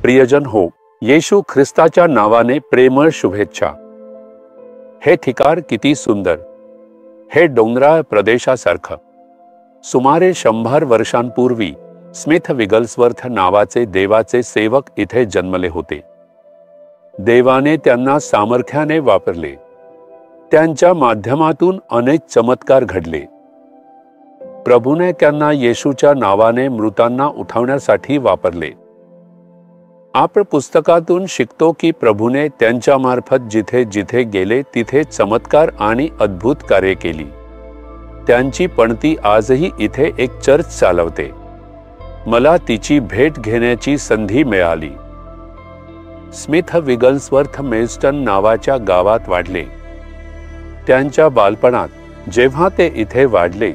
प्रियजन हो, येशू ख्रिस्ताच्या नावाने प्रेमळ शुभेच्छा। हे ठिकाण किती सुंदर, हे डोंगराळ प्रदेशासारखं। सुमारे 100 वर्षांपूर्वी स्मिथ विगल्सवर्थ नावाचे देवाचे सेवक इथे जन्मले होते। देवाने त्यांना सामर्थ्याने वापरले, त्यांच्या माध्यमातून अनेक चमत्कार घडले। प्रभूने त्यांना येशूच्या नावाने मृतांना उठवण्यासाठी वापरले। आपण पुस्तकातून शिकतो की प्रभूने त्यांच्या मार्फत जिथे जिथे गेले तिथे चमत्कार आणि अद्भुत कार्य केली। त्यांची पणती आजही इथे एक चर्च चालवते। मला तिची भेट घेण्याची संधी मिळाली। स्मिथ विगल्सवर्थ मेल्स्टन नावाच्या गावात वाढले। त्यांच्या बालपणात जेव्हा ते इथे वाढले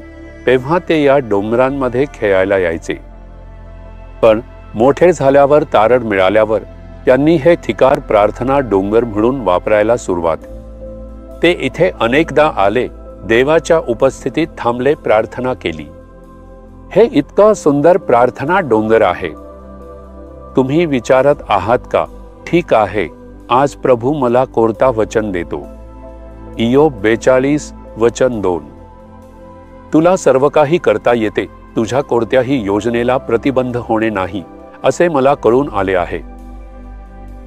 तेव्हा ते या डोंगरांमध्ये खेळायला यायचे। पण मोठे झाल्यावर तारण मिळाल्यावर त्यांनी हे ठिकाण प्रार्थना डोंगर म्हणून वापरायला सुरुवात। ते इथे अनेकदा आले, देवाच्या उपस्थितीत थांबले, प्रार्थना केली। हे इतकं सुंदर प्रार्थना डोंगर आहे। तुम्ही विचारत आहात का, ठीक आहे, आज प्रभू मला कोणता वचन देतो? इयोब 42 वचन 2। तुला सर्व काही करता येते, तुझ्या कोणत्याही योजनेला प्रतिबंध होणे नाही, असे मला कळून आले आहे।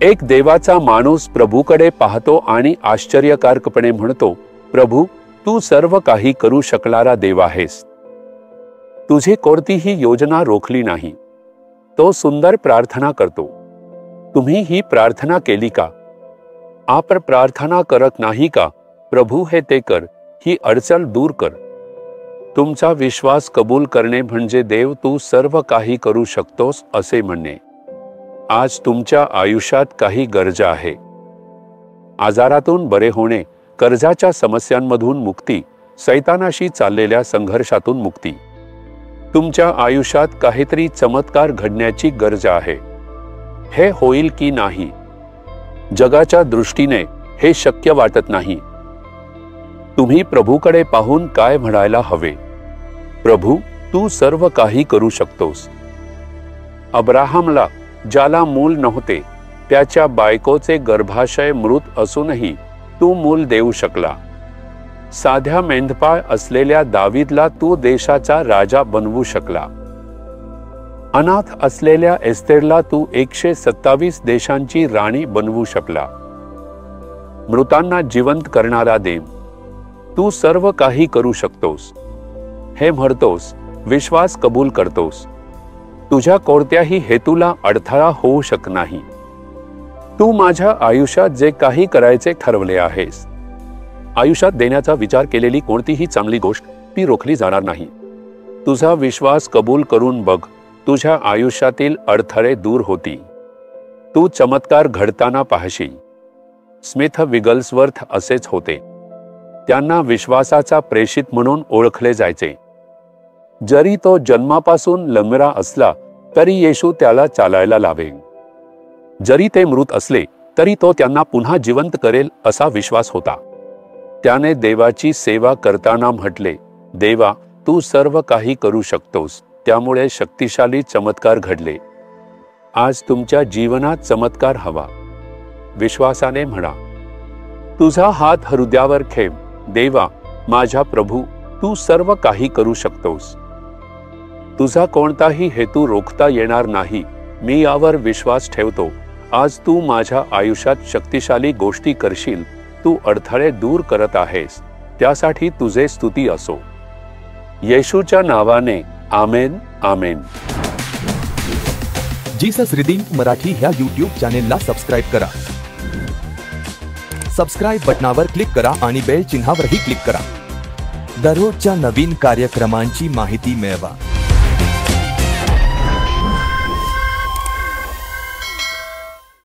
एक देवाचा माणूस प्रभूकडे पाहतो आणि आश्चर्यकारकपणे म्हणतो, प्रभू, तू सर्व काही करू शकणारा देव आहेस। तुझी कोणतीही योजना रोखली नाही। तो सुंदर प्रार्थना करतो। तुम्ही ही प्रार्थना केली का? आपण प्रार्थना करत नाही का, प्रभू हे ते कर, ही अडचण दूर कर? तुमचा विश्वास कबूल करणे म्हणजे देव तू सर्व काही करू शकतोस असे म्हणणे। आज तुमच्या आयुष्यात काही गरजा आहे। आजारातून बरे होणे, कर्जाच्या समस्यांमधून मुक्ती, शैतानाशी चाललेल्या संघर्षातून मुक्ती। तुमच्या आयुष्यात काहीतरी चमत्कार घडण्याची गरज आहे। हे होईल की नाही? जगाच्या दृष्टीने हे शक्य वाटत नाही। तुम्ही प्रभूकडे पाहून काय म्हणायला हवे? प्रभू, तू सर्व काही करू शकतोस। अब्राहमला, ज्याला मूल नव्हते, त्याच्या बायकोचे गर्भाशय मृत असूनही तू मूल देऊ शकला। साध्या मेंढपाळ असलेल्या दावीदला तू देशाचा राजा बनवू शकला। अनाथ असलेल्या एस्तेरला तू 127 देशांची राणी बनवू शकला। मृतांना जिवंत करणारा देव, तू सर्व काही करू शकतोस। हे म्हणतोस, विश्वास कबूल करतोस। तुझ्या कोणत्याही हेतूला अडथळा होऊ शकत नाही। तू माझ्या आयुष्यात जे काही करायचे ठरवले आहेस, आयुष्यात देण्याचा विचार केलेली कोणतीही चांगली गोष्ट ती रोखली जाणार नाही। तुझा विश्वास कबूल करून बघ, तुझ्या आयुष्यातील अडथळे दूर होतील। तू चमत्कार घडताना पाहशील। स्मिथ विगल्सवर्थ असेच होते। त्यांना विश्वासाचा प्रेषित म्हणून ओळखले जायचे। जरी तो जन्मापासून लंगडा असला तरी येशू त्याला चालायला लावे। जरी ते मृत असले तरी तो त्यांना पुन्हा जिवंत करेल असा विश्वास होता। त्याने देवाची सेवा करताना म्हटले, देवा, तू सर्व काही करू शकतोस। त्यामुळे शक्तिशाली चमत्कार घडले। आज तुमच्या जीवनात चमत्कार हवा? विश्वासाने म्हणा, तुझा हात हृदयावर ठेव, देवा, माझ्या प्रभू, तू सर्व काही करू शकतोस। तुझा कोणताही हेतू रोखता येणार नाही, मी यावर विश्वास ठेवतो। आज तू माझ्या आयुष्यात शक्तिशाली गोष्टी करशील। तू अडथळे दूर करत आहेस, त्यासाठी तुझे स्तुती असो। येशूच्या नावाने आमेन, आमेन। जीसस रिडीम्ड मराठी ह्या यूट्यूब चॅनेलला सबस्क्राईब करा। सबस्क्राईब बटनावर क्लिक करा आणि बेल चिन्हावरही क्लिक करा। दररोजच्या नवीन कार्यक्रमांची माहिती मिळवा।